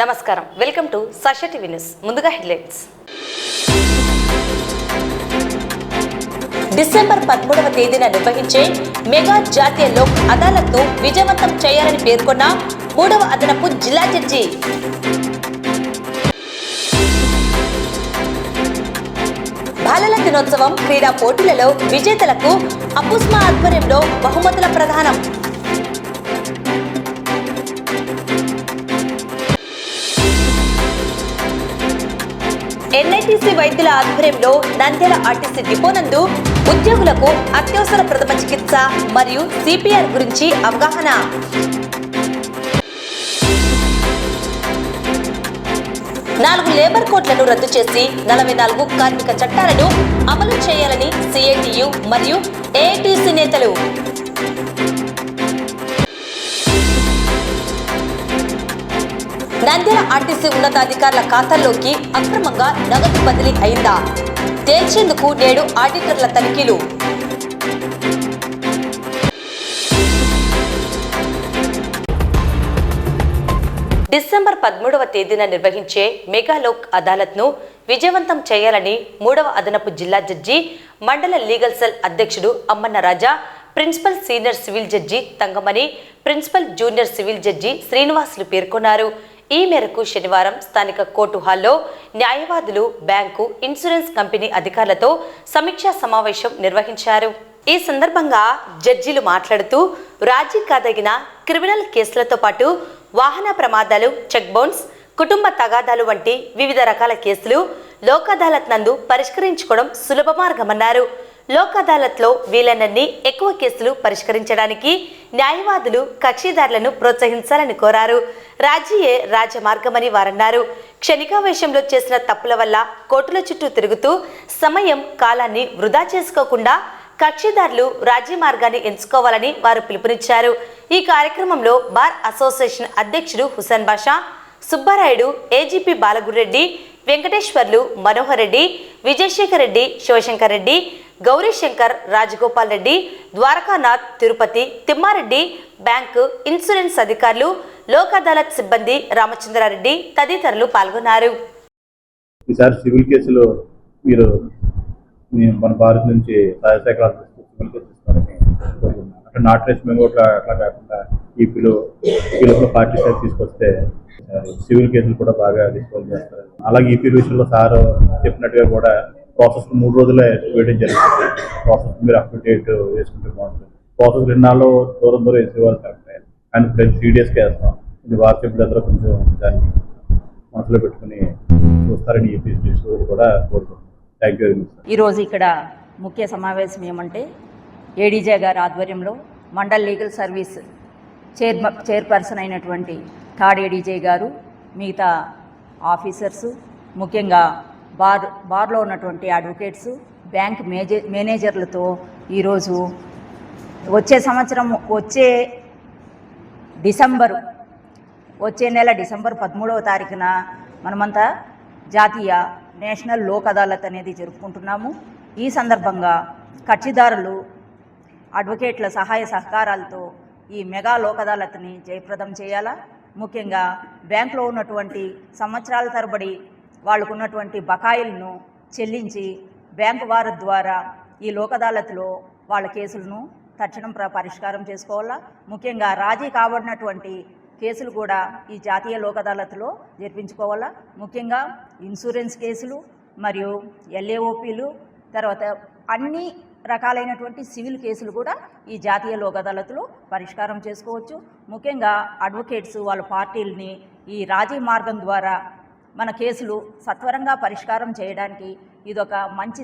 నమస్కారం, welcome to Sakshi TV news. ముందుగా headlines. December 13వ తేదీన నిర్వహించే మెగా జాతీయ లోక్ అదాలత్ను విజయవంతం చేయాలని పేర్కొన్న 3వ అదనపు జిల్లా జడ్జి. బాలల దినోత్సవం క్రీడా పోటీలలో విజేతలకు అపుస్మా ఆధ్వర్యంలో బహుమతుల ప్రదానం. ఎన్ఐటీసీ వైద్యుల ఆధ్వర్యంలో నంద్యాల ఆర్టీసీ డిపో నందు ఉద్యోగులకు అత్యవసర ప్రథమ చికిత్స మరియు సిపిఆర్ గురించి అవగాహన. 4 లేబర్ కోడ్లను రద్దు చేసి 44 కార్మిక చట్టాలను అమలు చేయాలని సిఐటియు మరియు ఏఐటీసీ నేతలు. నంద్యాల ఆర్టీసీ ఉన్నతాధికారుల ఖాతాల్లోకి అక్రమంగా నగదు బదిలీ అయిందా తేల్చేందుకు నేడు ఆడిటర్ల తనిఖీలు. డిసెంబర్ 13వ తేదీన నిర్వహించే మెగా లోక్ అదాలత్ను విజయవంతం చేయాలని 3వ అదనపు జిల్లా జడ్జి, మండల లీగల్ సెల్ అధ్యక్షుడు Ammanna Raja, principal senior civil judge Thangamani, principal junior civil judge Srinivasulu పేర్కొన్నారు. ఈ మేరకు శనివారం స్థానిక కోర్టు హాల్లో న్యాయవాదులు, బ్యాంకు, ఇన్సూరెన్స్ కంపెనీ అధికారులతో సమీక్షా సమావేశం నిర్వహించారు. ఈ సందర్భంగా జడ్జీలు మాట్లాడుతూ రాజీ కాదగిన క్రిమినల్ కేసులతో పాటు వాహన ప్రమాదాలు, చెక్ బౌన్స్, కుటుంబ తగాదాలు వంటి వివిధ రకాల కేసులు లోక్ అదాలత్ నందు పరిష్కరించుకోవడం సులభ మార్గమన్నారు. లోక్ అదాలత్లో వీలైనన్ని ఎక్కువ కేసులు పరిష్కరించడానికి న్యాయవాదులు, కక్షిదారులను ప్రోత్సహించాలని కోరారు. రాజీయే రాజమార్గమని వారన్నారు. క్షణికావేశంలో చేసిన తప్పుల వల్ల కోర్టుల చుట్టూ తిరుగుతూ సమయం, కాలాన్ని వృధా చేసుకోకుండా కక్షిదారులు రాజీ మార్గాన్ని ఎంచుకోవాలని వారు పిలుపునిచ్చారు. ఈ కార్యక్రమంలో బార్ అసోసియేషన్ అధ్యక్షుడు Hussain Basha, Subbarayudu, AGP Balagureddy, Venkateswarlu, Manohar Reddy, Vijayasekhar Reddy, Sivasankar Reddy, Gowrishankar, Rajagopal Reddy, Dwarakanath, Tirupati, Thimmareddy, bank, insurance అధికారులు, లోక్ అదాలత్ సిబ్బంది, రామచంద్రారెడ్డి తదితరులు పాల్గొన్నారు. ఈసారి సివిల్ కేసులో మీరు మన భారత్ నుంచి సహాయశాఖ సివిల్ కేసు ఇస్తారని అంటే నాట్ రేస్ మేము అట్లా కాకుండా ఈ పిలుపులో పార్టీ సైడ్ తీసుకొస్తే సివిల్ కేసులు కూడా బాగా డిస్పోజ్ చేస్తారు. అలాగే ఈపీ విషయంలో సార్ చెప్పినట్టుగా కూడా ప్రాసెస్ 3 రోజులే వేయడం జరుగుతుంది. ప్రాసెస్ మీరు అప్ టు డేట్ వేసుకుంటే బాగుంటుంది. ప్రాసెస్ 2 నెలల్లో దూరం వేసేవాళ్ళు కరెక్ట్ అండ్ ఇప్పుడు 3 డేస్కి వేస్తాం. ఇది వాట్సాప్లో అందరూ కొంచెం దాన్ని మనసులో పెట్టుకుని చూస్తారని ఈపీ కూడా కోరుకుంటున్నాం. Thank you very much. ఈరోజు ఇక్కడ ముఖ్య సమావేశం ఏమంటే ఏడీజే గారి ఆధ్వర్యంలో మండల్ లీగల్ సర్వీస్ చైర్పర్సన్ అయినటువంటి థర్డ్ ఏడీజే గారు, మిగతా ఆఫీసర్సు, ముఖ్యంగా బార్లో ఉన్నటువంటి అడ్వకేట్స్, బ్యాంక్ మేనేజర్లతో ఈరోజు వచ్చే నెల డిసెంబర్ 13వ తారీఖున మనమంతా జాతీయ నేషనల్ లోక్ అదాలత్ అనేది జరుపుకుంటున్నాము. ఈ సందర్భంగా కక్షిదారులు, అడ్వకేట్ల సహాయ సహకారాలతో ఈ మెగా లోక్ అదాలత్ని జయప్రదం చేయాలా. ముఖ్యంగా బ్యాంకులో ఉన్నటువంటి సంవత్సరాల తరబడి వాళ్ళకు ఉన్నటువంటి బకాయిలను చెల్లించి బ్యాంకు వారి ద్వారా ఈ లోక్ అదాలత్లో వాళ్ళ కేసులను తక్షణం పరిష్కారం చేసుకోవాలా. ముఖ్యంగా రాజీ కాబడినటువంటి కేసులు కూడా ఈ జాతీయ లోక్ అదాలత్లో జరిపించుకోవాలా. ముఖ్యంగా ఇన్సూరెన్స్ కేసులు మరియు ఎల్ఏఓపీలు, తర్వాత అన్ని రకాలైనటువంటి సివిల్ కేసులు కూడా ఈ జాతీయ లోక్ అదాలత్లో పరిష్కారం చేసుకోవచ్చు. ముఖ్యంగా అడ్వకేట్స్ వాళ్ళ పార్టీలని ఈ రాజీ మార్గం ద్వారా మన కేసులు సత్వరంగా పరిష్కారం చేయడానికి ఇదొక మంచి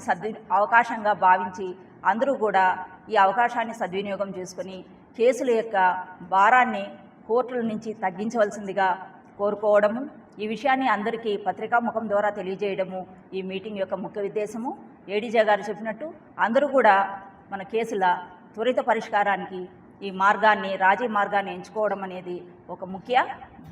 అవకాశంగా భావించి అందరూ కూడా ఈ అవకాశాన్ని సద్వినియోగం చేసుకొని కేసుల యొక్క భారాన్ని కోర్టుల నుంచి తగ్గించవలసిందిగా కోరుకోవడము, ఈ విషయాన్ని అందరికీ పత్రికాముఖం ద్వారా తెలియజేయడము ఈ మీటింగ్ యొక్క ముఖ్య ఉద్దేశము. ఏడీజే గారు చెప్పినట్టు అందరూ కూడా మన కేసుల త్వరిత పరిష్కారానికి ఈ మార్గాన్ని, రాజీ మార్గాన్ని ఎంచుకోవడం అనేది ఒక ముఖ్య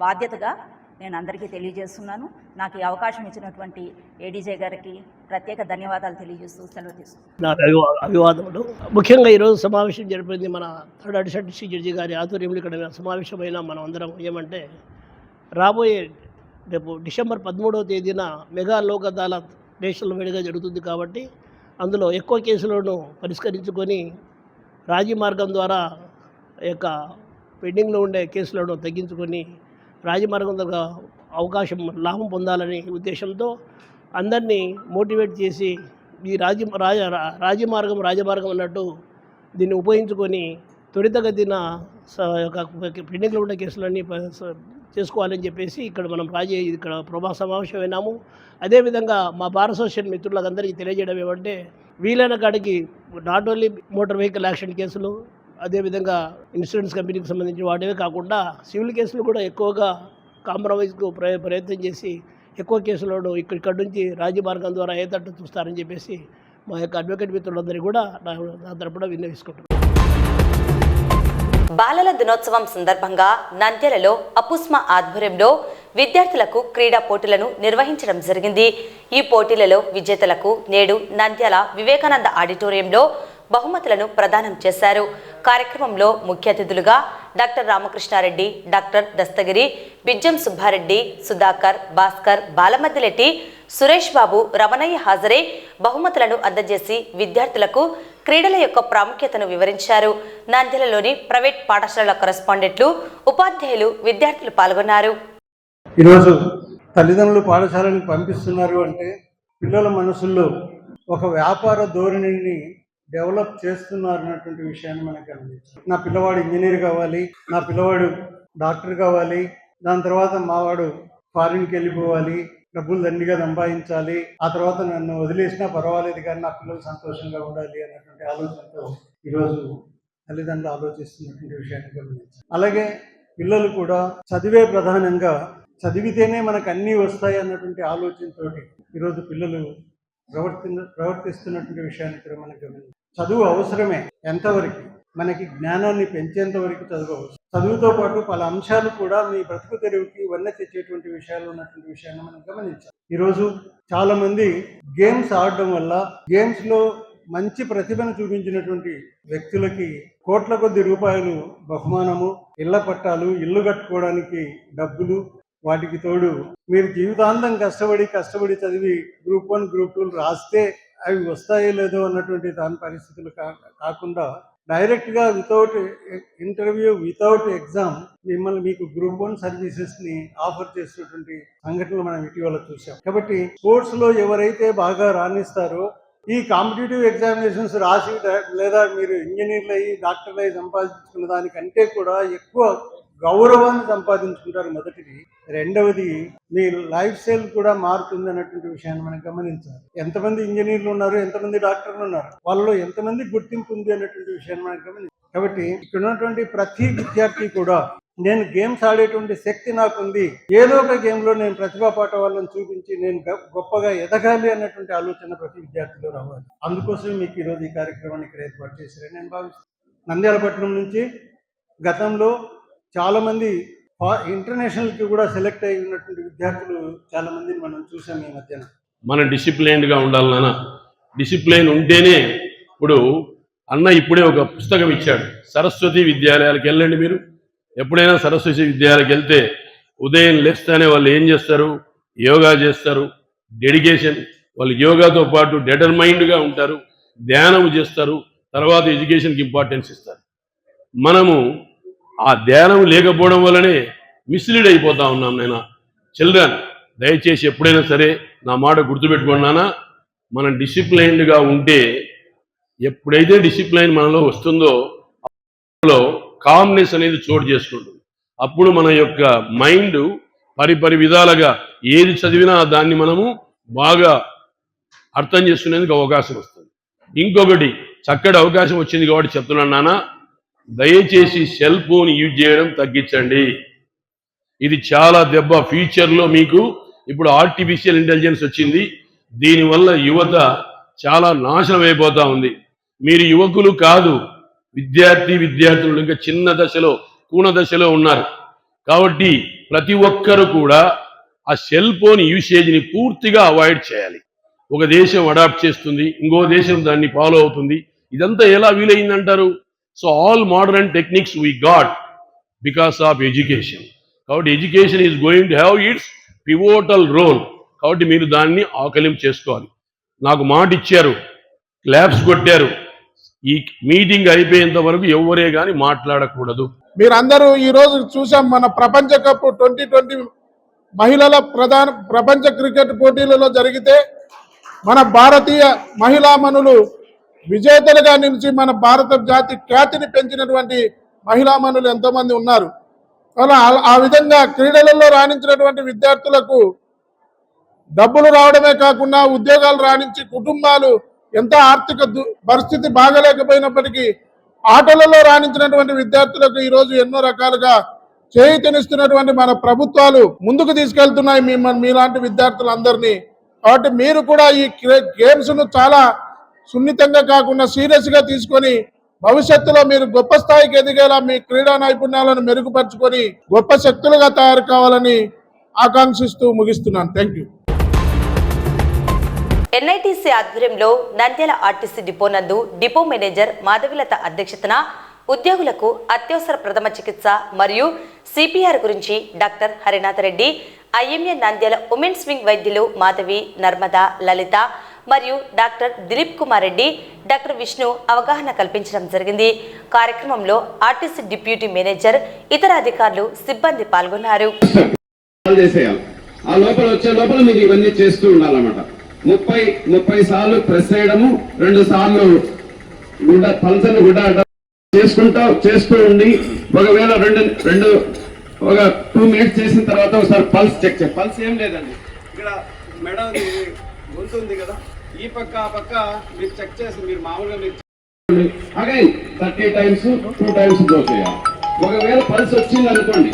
బాధ్యతగా నేను అందరికీ తెలియజేస్తున్నాను. నాకు ఈ అవకాశం ఇచ్చినటువంటి ఏడీజే గారికి ప్రత్యేక ధన్యవాదాలు తెలియజేస్తూ సెలవు తీసుకుంటున్నాను. అభివాదములు. ముఖ్యంగా ఈరోజు సమావేశం జరిపింది మన థర్డ్ అడిషనల్ జడ్జి గారి ఆధ్వర్యంలో ఇక్కడ సమావేశమైన మనం అందరం ఏమంటే రాబోయే రేపు డిసెంబర్ 13వ తేదీన మెగా లోక్ అదాలత్ నేషనల్ వైడ్గా జరుగుతుంది కాబట్టి అందులో ఎక్కువ కేసులను పరిష్కరించుకొని రాజీ మార్గం ద్వారా ఈ యొక్క పెండింగ్లో ఉండే కేసులను తగ్గించుకొని రాజీ మార్గం ద్వారా అవకాశం లాభం పొందాలనే ఉద్దేశంతో అందరినీ మోటివేట్ చేసి ఈ రాజమార్గం అన్నట్టు దీన్ని ఉపయోగించుకొని త్వరితగతిన పెండింగ్లో ఉండే కేసులన్నీ చేసుకోవాలని చెప్పేసి ఇక్కడ మనం ఇక్కడ ప్రభా సమావేశం అయినాము. అదేవిధంగా మా బార్ అసోసియేషన్ మిత్రులందరికీ తెలియజేయడం ఏమంటే వీలైన కాడికి not only motor vehicle accident కేసులు, అదేవిధంగా ఇన్సూరెన్స్ కంపెనీకి సంబంధించిన వాటివే కాకుండా సివిల్ కేసులు కూడా ఎక్కువగా కాంప్రమైజ్కు ప్రయత్నం చేసి ఎక్కువ కేసులను ఇక్కడ నుంచి రాజీ మార్గం ద్వారా ఏతట్టు చూస్తారని చెప్పేసి మా యొక్క అడ్వకేట్ మిత్రులందరికీ కూడా నా తరపున విన్నవించుకుంటున్నాను. బాలల దినోత్సవం సందర్భంగా నంద్యాలలో అపుస్మా ఆధ్వర్యంలో విద్యార్థులకు క్రీడా పోటీలను నిర్వహించడం జరిగింది. ఈ పోటీలలో విజేతలకు నేడు నంద్యాల వివేకానంద ఆడిటోరియంలో బహుమతులను ప్రదానం చేశారు. కార్యక్రమంలో ముఖ్య అతిథులుగా డాక్టర్ రామకృష్ణారెడ్డి, డాక్టర్ దస్తగిరి, బిజ్జం సుబ్బారెడ్డి, సుధాకర్, భాస్కర్, బాలమద్దిలెట్టి, సురేష్ బాబు, రమణయ్య హాజరై బహుమతులను అందజేసి విద్యార్థులకు క్రీడల యొక్క ప్రాముఖ్యతను వివరించారు. నంద్యాలలోని ప్రైవేట్ పాఠశాలల కరెస్పాండెంట్లు, ఉపాధ్యాయులు, విద్యార్థులు పాల్గొన్నారు. ఈరోజు తల్లిదండ్రులు పాఠశాలను పంపిస్తున్నారు అంటే పిల్లల మనసుల్లో ఒక వ్యాపార ధోరణిని డెవలప్ చేస్తున్నారు అన్నటువంటి విషయాన్ని మనకు గమనించాలి. నా పిల్లవాడు ఇంజనీర్ కావాలి, నా పిల్లవాడు డాక్టర్ కావాలి, దాని తర్వాత మావాడు ఫారిన్కి వెళ్ళిపోవాలి, డబ్బులు దండిగా సంపాదించాలి, ఆ తర్వాత నన్ను వదిలేసినా పర్వాలేదు కానీ నా పిల్లలు సంతోషంగా ఉండాలి అన్నటువంటి ఆలోచనతో ఈరోజు తల్లిదండ్రులు ఆలోచిస్తున్నటువంటి విషయాన్ని గమనించాలి. అలాగే పిల్లలు కూడా చదివే ప్రధానంగా, చదివితేనే మనకు అన్నీ వస్తాయి అన్నటువంటి ఆలోచనతో ఈరోజు పిల్లలు ప్రవర్తిస్తున్నటువంటి విషయాన్ని కూడా మనకు గమనించాలి. చదువు అవసరమే, ఎంతవరకు మనకి జ్ఞానాన్ని పెంచేంత వరకు చదువు అవసరం. చదువుతో పాటు పలు అంశాలు కూడా మీ బ్రతుకు తెరువుకి వన్నె తెచ్చేటువంటి విషయాలు ఉన్నటువంటి విషయాన్ని మనం గమనించాలి. ఈరోజు చాలా మంది గేమ్స్ ఆడడం వల్ల, గేమ్స్లో మంచి ప్రతిభను చూపించినటువంటి వ్యక్తులకి కోట్ల కొద్ది రూపాయలు బహుమానము, ఇళ్ల పట్టాలు, ఇల్లు కట్టుకోవడానికి డబ్బులు, వాటికి తోడు మీరు జీవితాంతం కష్టపడి చదివి గ్రూప్ 1, గ్రూప్ 2 రాస్తే అవి వస్తాయో లేదో అన్నటువంటి దాని పరిస్థితులు కాకుండా డైరెక్ట్గా వితౌట్ ఇంటర్వ్యూ, వితౌట్ ఎగ్జామ్ మీకు గ్రూప్ 1 సర్వీసెస్ని ఆఫర్ చేసినటువంటి సంఘటనలు మనం ఇటీవల చూసాం. కాబట్టి స్పోర్ట్స్లో ఎవరైతే బాగా రాణిస్తారో ఈ కాంపిటేటివ్ ఎగ్జామినేషన్స్ రాసి లేదా మీరు ఇంజనీర్లు అయ్యి డాక్టర్లు అయ్యి సంపాదించుకున్న దానికంటే కూడా ఎక్కువ గౌరవాన్ని సంపాదించుకుంటారు. మొదటిది. రెండవది మీ లైఫ్ స్టైల్ కూడా మారుతుంది అన్నటువంటి విషయాన్ని మనం గమనించాలి. ఎంతమంది ఇంజనీర్లు ఉన్నారు, ఎంతమంది డాక్టర్లు ఉన్నారు, వాళ్ళలో ఎంతమంది గుర్తింపు ఉంది అన్నటువంటి విషయాన్ని మనం గమనించాలి. కాబట్టి ఇక్కడ ఉన్నటువంటి ప్రతి విద్యార్థి కూడా నేను గేమ్స్ ఆడేటువంటి శక్తి నాకుంది, ఏదో ఒక గేమ్లో నేను ప్రతిభా పాఠవాళ్ళని చూపించి నేను గొప్పగా ఎదగాలి అన్నటువంటి ఆలోచన ప్రతి విద్యార్థిలో రావాలి. అందుకోసం మీకు ఈరోజు ఈ కార్యక్రమాన్ని ఇక్కడ ఏర్పాటు చేశారని నేను భావిస్తున్నాను. నంద్యాల పట్టణం నుంచి గతంలో చాలామంది ఇంటర్నేషనల్కి కూడా సెలెక్ట్ అయి ఉన్నటువంటి విద్యార్థులు చాలామందిని మనం చూసాం ఈ మధ్యన. మనం డిసిప్లైన్డ్గా ఉండాలి నాన్న. డిసిప్లైన్ ఉంటేనే, ఇప్పుడు అన్న ఇప్పుడే ఒక పుస్తకం ఇచ్చాడు, సరస్వతి విద్యాలయాలకు వెళ్ళండి. మీరు ఎప్పుడైనా సరస్వతి విద్యాలయాలకు వెళ్తే ఉదయం లేస్తేనే వాళ్ళు ఏం చేస్తారు, యోగా చేస్తారు. డెడికేషన్, వాళ్ళు యోగాతో పాటు డిటర్మైండ్గా ఉంటారు, ధ్యానం చేస్తారు, తర్వాత ఎడ్యుకేషన్కి ఇంపార్టెన్స్ ఇస్తారు. మనము ఆ ధ్యానం లేకపోవడం వల్లనే మిస్లీడ్ అయిపోతా ఉన్నాం. నేను చిల్డ్రన్, దయచేసి ఎప్పుడైనా సరే నా మాట గుర్తుపెట్టుకున్నానా, మనం డిసిప్లైన్డ్గా ఉంటే, ఎప్పుడైతే డిసిప్లైన్ మనలో వస్తుందో అందులో కామ్నెస్ అనేది చోటు చేసుకుంటుంది. అప్పుడు మన యొక్క మైండ్ పరిపరి విధాలుగా ఏది చదివినా దాన్ని మనము బాగా అర్థం చేసుకునేందుకు అవకాశం వస్తుంది. ఇంకొకటి చక్కటి అవకాశం వచ్చింది కాబట్టి చెప్తున్నాను నాన్న, దయచేసి సెల్ ఫోన్ యూజ్ చేయడం తగ్గించండి. ఇది చాలా దెబ్బ. ఫ్యూచర్లో మీకు ఇప్పుడు ఆర్టిఫిషియల్ ఇంటెలిజెన్స్ వచ్చింది, దీనివల్ల యువత చాలా నాశనం అయిపోతూ ఉంది. మీరు యువకులు కాదు, విద్యార్థులు ఇంకా చిన్న దశలో, కూన దశలో ఉన్నారు. కాబట్టి ప్రతి ఒక్కరు కూడా ఆ సెల్ ఫోన్ యూసేజ్ని పూర్తిగా అవాయిడ్ చేయాలి. ఒక దేశం అడాప్ట్ చేస్తుంది, ఇంకో దేశం దాన్ని ఫాలో అవుతుంది. ఇదంతా ఎలా వీలైందంటారు? So all modern techniques we got because of education. కాబట్టి education is going to have its pivotal role. కాబట్టి మీరు దాన్ని ఆకలింపు చేసుకోవాలి. నాకు మాట ఇచ్చారు, క్లాప్స్ కొట్టారు. ఈ మీటింగ్ అయిపోయేంత వరకు ఎవరే కానీ మాట్లాడకూడదు. మీరందరూ ఈరోజు చూసాం, మన ప్రపంచ కప్ 2020 మహిళల ప్రపంచ క్రికెట్ పోటీలలో జరిగితే మన భారతీయ మహిళామణులు విజేతలుగా నిలిచి మన భారత జాతి ఖ్యాతిని పెంచినటువంటి మహిళామణులు ఎంతోమంది ఉన్నారు. అలా ఆ విధంగా క్రీడలలో రాణించినటువంటి విద్యార్థులకు డబ్బులు రావడమే కాకుండా ఉద్యోగాలు రాణించి కుటుంబాలు ఎంత ఆర్థిక పరిస్థితి బాగలేకపోయినప్పటికీ ఆటలలో రాణించినటువంటి విద్యార్థులకు ఈరోజు ఎన్నో రకాలుగా చేయూతనిస్తున్నటువంటి మన ప్రభుత్వాలు ముందుకు తీసుకెళ్తున్నాయి మీలాంటి విద్యార్థులందరినీ. కాబట్టి మీరు కూడా ఈ గేమ్స్ను చాలా సున్నితంగా కాకుండా సీరియస్గా తీసుకొని భవిష్యత్తులో మీరు గొప్ప స్థాయికి ఎదిగేలా మీ క్రీడా నైపుణ్యాలను మెరుగుపరుచుకొని గొప్ప శక్తులుగా తయారు కావాలని ఆకాంక్షిస్తూ ముగిస్తున్నాను. Thank you. ఎన్ఐటీసీ ఆధ్వర్యంలో నంద్యాల ఆర్టీసీ డిపో నందు డిపో మేనేజర్ మాధవిలత అధ్యక్షతన ఉద్యోగులకు అత్యవసర ప్రథమ చికిత్స మరియు సిపిఆర్ గురించి doctor Harinath Reddy, IMA Nandyal women's wing వైద్యులు మాధవి, నర్మద, లలిత మరియు డాక్టర్ దిలీప్ కుమార్ రెడ్డి, డాక్టర్ విష్ణు అవగాహన కల్పించడం జరిగింది. కార్యక్రమంలో ఆర్టీసీ డిప్యూటీ మేనేజర్, ఇతర అధికారులు, సిబ్బంది పాల్గొన్నారు. ఆ లోపల వచ్చే లోపల మీరు ఇవన్నీ చేస్తూ ఉండాలన్నమాట. 30 సార్లు ప్రెస్ చేయడము, 2 సార్లు పల్సర్లు గుడ్డ చేస్తూ ఉండి, ఒకవేళ ఒక 2 మినిట్స్ చేసిన తర్వాత ఒకసారి పల్స్ చెక్ చేయాలి. పల్స్ ఏం లేదండి, ఇక్కడ మెడ గొంతు ఉంది కదా, ఈ పక్క ఆ పక్క మీరు చెక్ చేసి మీరు మామూలుగా మీరు అగైన్ 30 టైమ్స్ 2 టైమ్స్ గో చేయాలి. ఒకవేళ పల్స్ వచ్చింది అనుకోండి,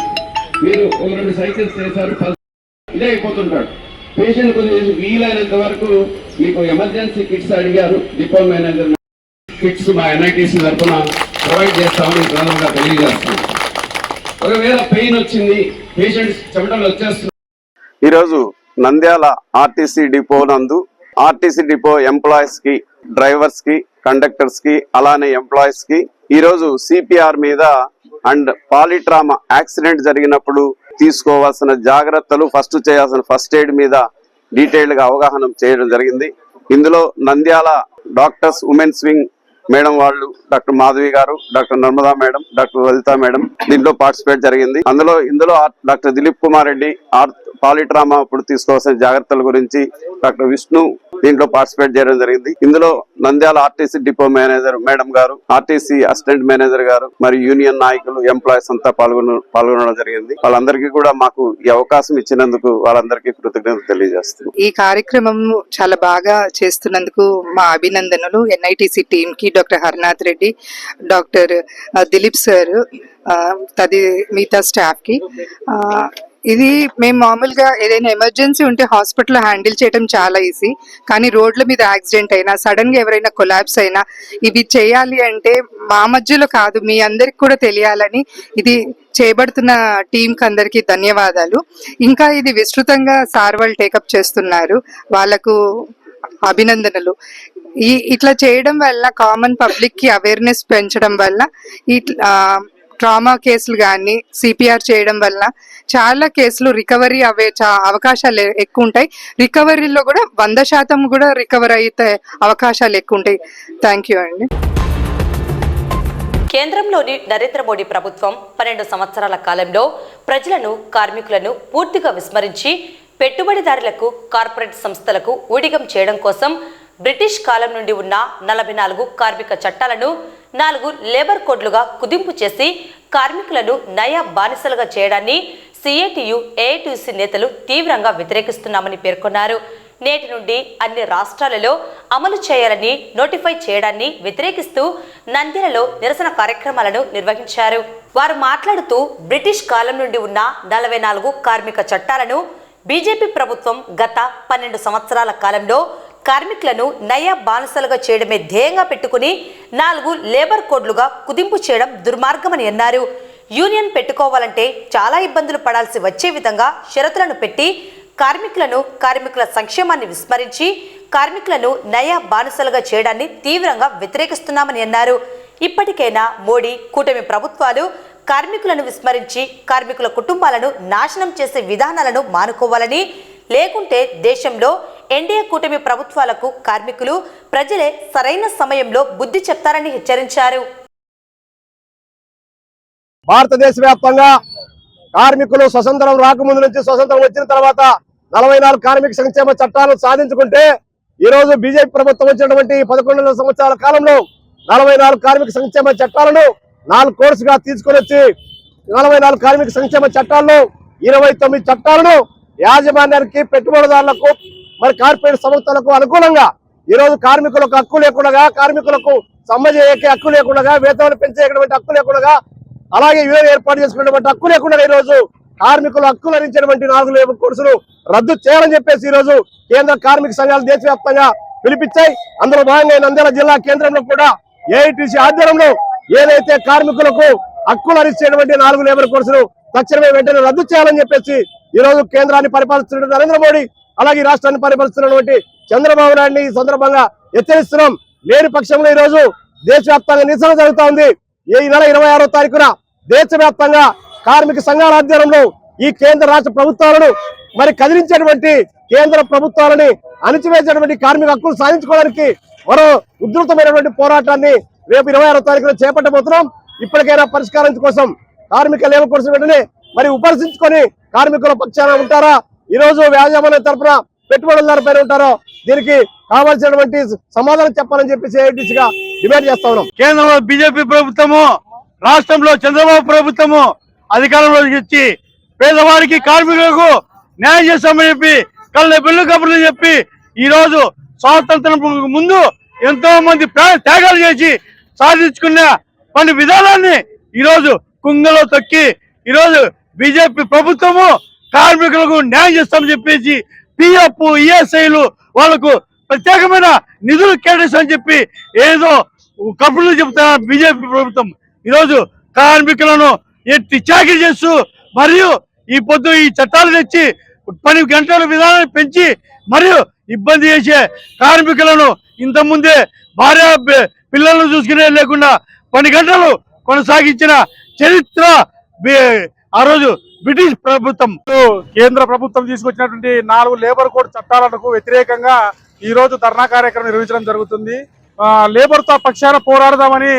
మీరు ఒక 2 సైకిల్స్ చేశారు, పల్స్ ఇదే అయిపోతుంటాడు. పేషెంట్ కొంచెం వీలైనంత వరకు మీకు ఎమర్జెన్సీ కిట్స్ అడిగారు, డిపో మేనేజర్ కిట్స్ మా ఎన్ఐటీసీ తరఫున ప్రొవైడ్ చేస్తామని ప్రధానంగా తెలియజేస్తాం. ఒకవేళ పెయిన్ వచ్చింది, పేషెంట్స్ చెమటలు వచ్చేస్తున్నారు. ఈరోజు నంద్యాల ఆర్టీసీ డిపో నందు ఆర్టీసీ డిపో ఎంప్లాయీస్ కి, డ్రైవర్స్ కి, కండక్టర్స్ కి, అలానే ఎంప్లాయీస్ కి ఈరోజు సిపిఆర్ మీద అండ్ పాలిట్రామా యాక్సిడెంట్ జరిగినప్పుడు తీసుకోవాల్సిన జాగ్రత్తలు, ఫస్ట్ చేయాల్సిన ఫస్ట్ ఎయిడ్ మీద డీటెయిల్డ్ గా అవగాహన చేయడం జరిగింది. ఇందులో Nandyal doctors women's wing madam వాళ్ళు, డాక్టర్ మాధవి గారు, డాక్టర్ నర్మదా మేడం, డాక్టర్ లలిత మేడం దీంట్లో పార్టిసిపేట్ జరిగింది. ఇందులో డాక్టర్ దిలీప్ కుమార్ రెడ్డి పాలిట్రామా ఇప్పుడు తీసుకోవాల్సిన జాగ్రత్తల గురించి, డాక్టర్ విష్ణు దీంట్లో పార్టిసిపేట్ చేయడం జరిగింది. ఇందులో Nandyal RTC depot manager madam గారు, ఆర్టీసీ అసిస్టెంట్ మేనేజర్ గారు మరియు యూనియన్ నాయకులు, ఎంప్లాయీస్ అంతా పాల్గొనడం జరిగింది. వాళ్ళందరికీ కూడా మాకు ఈ అవకాశం ఇచ్చినందుకు వాళ్ళందరికీ కృతజ్ఞతలు తెలియజేస్తున్నాం. ఈ కార్యక్రమం చాలా బాగా చేస్తున్నందుకు మా అభినందనలు ఎన్ఐటీసీ టీమ్ కి, doctor Harinath Reddy, doctor Dilip sir, మిగతా స్టాఫ్ కి. ఇది మేము మామూలుగా ఏదైనా ఎమర్జెన్సీ ఉంటే హాస్పిటల్లో హ్యాండిల్ చేయడం చాలా ఈజీ, కానీ రోడ్ల మీద యాక్సిడెంట్ అయినా, సడన్ గా ఎవరైనా కొలాప్స్ అయినా ఇవి చేయాలి అంటే మా మధ్యలో కాదు, మీ అందరికి కూడా తెలియాలని ఇది చేయబడుతున్న టీంకి అందరికీ ధన్యవాదాలు. ఇంకా ఇది విస్తృతంగా సార్ వాళ్ళు టేకప్ చేస్తున్నారు, వాళ్ళకు అభినందనలు. ఇట్లా చేయడం వల్ల కామన్ పబ్లిక్ కి అవేర్నెస్ పెంచడం వల్ల ఈ ట్రామా కేసులు కానీ సిపిఆర్ చేయడం వల్ల చాలా కేసులు రికవరీ అవే అవకాశాలు ఎక్కువ ఉంటాయి. రికవరీలో కూడా 100% కూడా రికవర్ అయితే అవకాశాలు ఎక్కువ ఉంటాయి. థ్యాంక్ యూ అండి. కేంద్రంలోని నరేంద్ర మోడీ ప్రభుత్వం 12 సంవత్సరాల కాలంలో ప్రజలను, కార్మికులను పూర్తిగా విస్మరించి పెట్టుబడిదారులకు, కార్పొరేట్ సంస్థలకు ఊడిగం చేయడం కోసం బ్రిటిష్ కాలం నుండి ఉన్న 44 కార్మిక చట్టాలను 4 లేబర్ కోడ్లుగా కుదింపు చేసి కార్మికులను నయా బానిసలుగా చేయడాన్ని సిఐటియు, ఏఐటియుసి నేతలు తీవ్రంగా వ్యతిరేకిస్తున్నామని పేర్కొన్నారు. నేటి నుండి అన్ని రాష్ట్రాలలో అమలు చేయాలని నోటిఫై చేయడాన్ని వ్యతిరేకిస్తూ నంద్యాలలో నిరసన కార్యక్రమాలను నిర్వహించారు. వారు మాట్లాడుతూ బ్రిటిష్ కాలం నుండి ఉన్న 44 కార్మిక చట్టాలను బీజేపీ ప్రభుత్వం గత 12 సంవత్సరాల కాలంలో కార్మికులను నయా బానిసలుగా చేయడమే ధ్యేయంగా పెట్టుకుని 4 లేబర్ కోడ్లుగా కుదింపు చేయడం దుర్మార్గమని అన్నారు. యూనియన్ పెట్టుకోవాలంటే చాలా ఇబ్బందులు పడాల్సి వచ్చే విధంగా షరతులను పెట్టి కార్మికుల సంక్షేమాన్ని విస్మరించి కార్మికులను నయా బానిసలుగా చేయడాన్ని తీవ్రంగా వ్యతిరేకిస్తున్నామని అన్నారు. ఇప్పటికైనా మోడీ, కూటమి ప్రభుత్వాలు కార్మికులను విస్మరించి కార్మికుల కుటుంబాలను నాశనం చేసే విధానాలను మానుకోవాలని, లేకుంటే దేశంలో ఎన్డీఏ కూటమి ప్రభుత్వాలకు కార్మికులు, ప్రజలే సరైన సమయంలో బుద్ధి చెప్తారని హెచ్చరించారు. భారతదేశ వ్యాప్తంగా కార్మికులు స్వతంత్రం రాకముందు నుంచి స్వతంత్రం వచ్చిన తర్వాత 44 కార్మిక సంక్షేమ చట్టాలను సాధించుకుంటే ఈ రోజు బీజేపీ ప్రభుత్వం వచ్చినటువంటి 11 సంవత్సరాల కాలంలో 44 కార్మిక సంక్షేమ చట్టాలను 4 కోర్సుగా తీసుకొని వచ్చి 44 కార్మిక సంక్షేమ చట్టాల్లో 29 చట్టాలను యాజమాన్యానికి, పెట్టుబడిదారులకు, మరి కార్పొరేట్ సంస్థలకు అనుకూలంగా ఈ రోజు కార్మికులకు హక్కు లేకుండా, కార్మికులకు సమ్మె చేయకే హక్కు లేకుండా, వేతనాలు పెంచేటువంటి హక్కు లేకుండా, అలాగే యూనియన్ ఏర్పాటు చేసుకున్నటువంటి హక్కు లేకుండా ఈ రోజు కార్మికుల హక్కులు అందించినటువంటి 4 లేబర్ కోర్సులు రద్దు చేయాలని చెప్పేసి ఈ రోజు కేంద్ర కార్మిక సంఘాలు దేశవ్యాప్తంగా పిలిపించాయి. అందులో భాగంగా నంద్యాల జిల్లా కేంద్రంలో కూడా ఏఐటీసీ ఆధ్వర్యంలో ఏదైతే కార్మికులకు హక్కులు అందించేటువంటి 4 లేబర్ కోర్సులు తక్షణమే వెంటనే రద్దు చేయాలని చెప్పేసి ఈ రోజు కేంద్రాన్ని పరిపాలిస్తున్న నరేంద్ర మోడీ, అలాగే రాష్ట్రాన్ని పరిపాలిస్తున్నటువంటి చంద్రబాబు నాయుడిని ఈ సందర్భంగా హెచ్చరిస్తున్నాం. లేని పక్షంలో ఈ రోజు దేశవ్యాప్తంగా నిరసన జరుగుతా ఉంది. ఈ నెల 26వ తారీఖున దేశవ్యాప్తంగా కార్మిక సంఘాల ఆధ్వర్యంలో ఈ కేంద్ర రాష్ట్ర ప్రభుత్వాలను మరి కదిలించేటువంటి, కేంద్ర ప్రభుత్వాలని అణిచివేసేటువంటి కార్మిక హక్కులు సాధించుకోవడానికి మరో ఉధృతమైనటువంటి పోరాటాన్ని రేపు 26వ తారీఖున చేపట్టబోతున్నాం. ఇప్పటికైనా పరిష్కారం కోసం కార్మిక లేబర్ కోర్సు వెంటనే మరి ఉపసంచుకొని కార్మికుల పక్షాన ఉంటారా, ఈ రోజు యాజమాన్య తరఫున పెట్టుబడుల పైన ఉంటారో దీనికి కావాల్సినటువంటి సమాధానం చెప్పాలని చెప్పేసి ఏఐటీసీగా డిమాండ్ చేస్తా ఉన్నాం. కేంద్రంలో బీజేపీ ప్రభుత్వము, రాష్ట్రంలో చంద్రబాబు ప్రభుత్వము అధికారంలో ఇచ్చి పేదవారికి, కార్మికులకు న్యాయం చేస్తామని చెప్పి కళ్ళ బిల్లు కబుర్లు చెప్పి ఈ రోజు స్వాతంత్రం ముందు ఎంతో మంది త్యాగాలు చేసి సాధించుకున్న కొన్ని విధానాన్ని ఈ రోజు కుంగలో తొక్కి ఈ రోజు బీజేపీ ప్రభుత్వము కార్మికులకు న్యాయం చేస్తామని చెప్పేసి పిఎఫ్, ఈఎస్ఐలు వాళ్లకు ప్రత్యేకమైన నిధులు కేటాయిస్తామని చెప్పి ఏదో కబుర్లు చెబుతున్న బీజేపీ ప్రభుత్వం ఈరోజు కార్మికులను ఎట్టి చాకరీ చేస్తూ మరియు ఈ పొద్దు ఈ చట్టాలు తెచ్చి 10 గంటల విధానాన్ని పెంచి మరియు ఇబ్బంది చేసే కార్మికులను ఇంతకుముందే భార్య పిల్లలను చూసుకునే లేకుండా 10 గంటలు కొనసాగించిన చరిత్ర ఆ రోజు బ్రిటిష్ ప్రభుత్వం. కేంద్ర ప్రభుత్వం తీసుకొచ్చినటువంటి 4 లేబర్ కోడ్ చట్టాలకు వ్యతిరేకంగా ఈ రోజు ధర్నా కార్యక్రమం నిర్వహించడం జరుగుతుంది. లేబర్ తో పక్షాన పోరాడదామని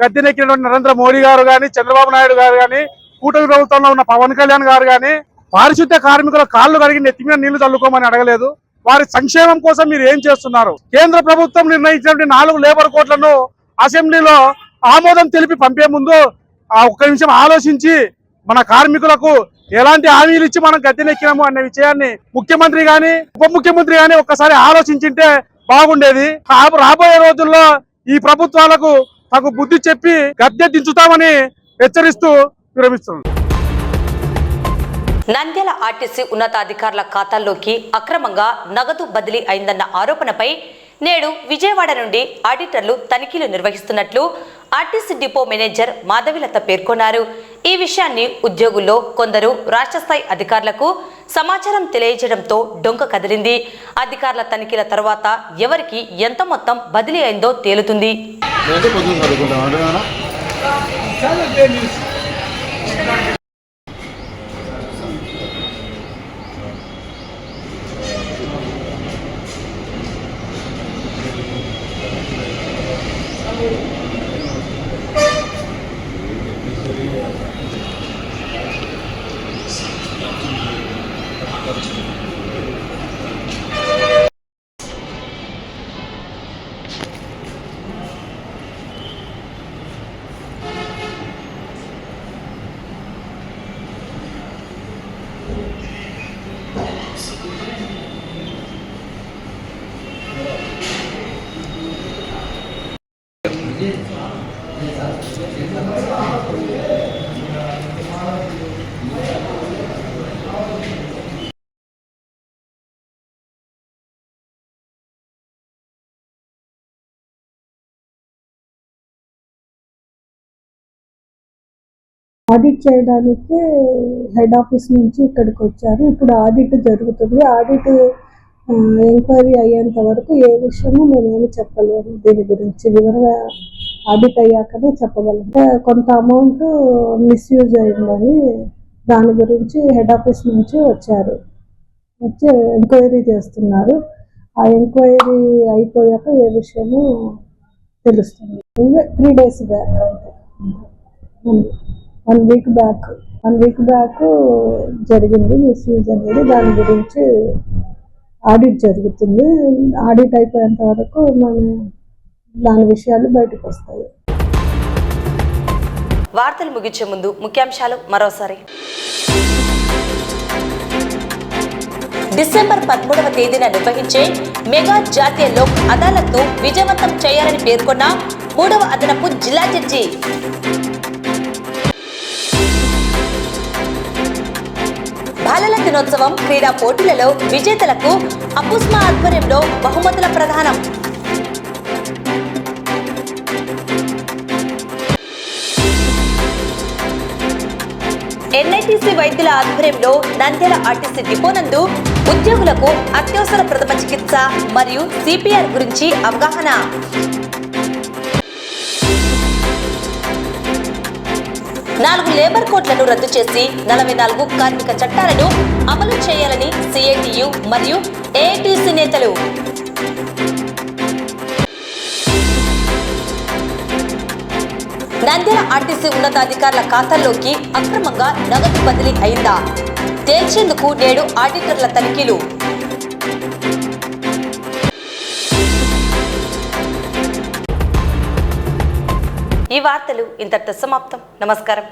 గద్దెనెక్కినటువంటి నరేంద్ర మోడీ గారు కానీ, చంద్రబాబు నాయుడు గారు కానీ, కూటమి ప్రభుత్వంలో ఉన్న పవన్ కళ్యాణ్ గారు కానీ పారిశుద్ధ్య కార్మికుల కాళ్ళు కడిగి నెత్తి మీద నీళ్లు చల్లుకోమని అడగలేదు. వారి సంక్షేమం కోసం మీరు ఏం చేస్తున్నారు? కేంద్ర ప్రభుత్వం నిర్ణయించినటువంటి 4 లేబర్ కోడ్లను అసెంబ్లీలో ఆమోదం తెలిపి పంపే ముందు ఒక్క నిమిషం ఆలోచించి మన కార్మికులకు ఎలాంటి హామీలు ఇచ్చి మనం గద్దెనెక్కినాము అనే విషయాన్ని ముఖ్యమంత్రి గాని, ఉప ముఖ్యమంత్రి గాని ఒక్కసారి ఆలోచించింటే బాగుండేది. రాబోయే రోజుల్లో ఈ ప్రభుత్వాలకు తగు బుద్ధి చెప్పి గద్దె దించుతామని హెచ్చరిస్తూ విరమిస్తున్నాం. నంద్యాల ఆర్టీసీ ఉన్నతాధికారుల ఖాతాల్లోకి అక్రమంగా నగదు బదిలీ అయిందన్న ఆరోపణపై నేడు విజయవాడ నుండి ఆడిటర్లు తనిఖీలు నిర్వహిస్తున్నట్లు ఆర్టీసీ డిపో మేనేజర్ మాధవిలత పేర్కొన్నారు. ఈ విషయాన్ని ఉద్యోగుల్లో కొందరు రాష్ట్ర స్థాయి అధికారులకు సమాచారం తెలియజేయడంతో డొంక కదిలింది. అధికారుల తనిఖీల తర్వాత ఎవరికి ఎంత మొత్తం బదిలీ అయిందో తేలుతుంది. ఆడిట్ చేయడానికి హెడ్ ఆఫీస్ నుంచి ఇక్కడికి వచ్చారు. ఇప్పుడు ఆడిట్ జరుగుతుంది. ఆడిట్ ఎంక్వైరీ అయ్యేంత వరకు ఏ విషయమూ మేమేమి చెప్పలేము. దీని గురించి వివరంగా ఆడిట్ అయ్యాకనే చెప్పగలం. కొంత అమౌంట్ మిస్యూజ్ అయిందని దాని గురించి హెడ్ ఆఫీస్ నుంచి వచ్చి ఎంక్వైరీ చేస్తున్నారు. ఆ ఎంక్వైరీ అయిపోయాక ఏ విషయమో తెలుస్తుంది. 3 days బ్యాక్ అంటే 1 week బ్యాక్ జరిగింది మిస్యూజ్ అనేది. దాని గురించి ఆడిట్ జరుగుతుంది. ఆడిట్ అయిపోయేంత వరకు దాని విషయాలు బయటకు వస్తాయి. వార్తలు ముగించే ముందు ముఖ్యాంశాలు మరోసారి. డిసెంబర్ 13వ తేదీన నిర్వహించే మెగా జాతీయ లోక్ అదాలత్ను విజయవంతం చేయాలని పేర్కొన్న 3వ అదనపు జిల్లా జడ్జి. బాలల దినోత్సవం క్రీడా పోటీలలో విజేతలకు అపుస్మా ఆధ్వర్యంలో బహుమతుల ప్రదానం. ఎన్ఐటీసీ వైద్యుల ఆధ్వర్యంలో నంద్యాల ఆర్టీసీ డిపో నందు ఉద్యోగులకు అత్యవసర ప్రథమ చికిత్స మరియు సిపిఆర్ గురించి అవగాహన. నాలుగు లేబర్ కోడ్లను రద్దు చేసి 44 కార్మిక చట్టాలను అమలు చేయాలని సిఐటియు మరియు ఏఐటీసీ నేతలు. నంద్యాల ఆర్టీసీ ఉన్నతాధికారుల ఖాతాల్లోకి అక్రమంగా నగదు బదిలీ అయిందా తేల్చేందుకు నేడు ఆడిటర్ల తనిఖీలు. ఈ వార్తలు ఇంతటితో సమాప్తం. నమస్కారం.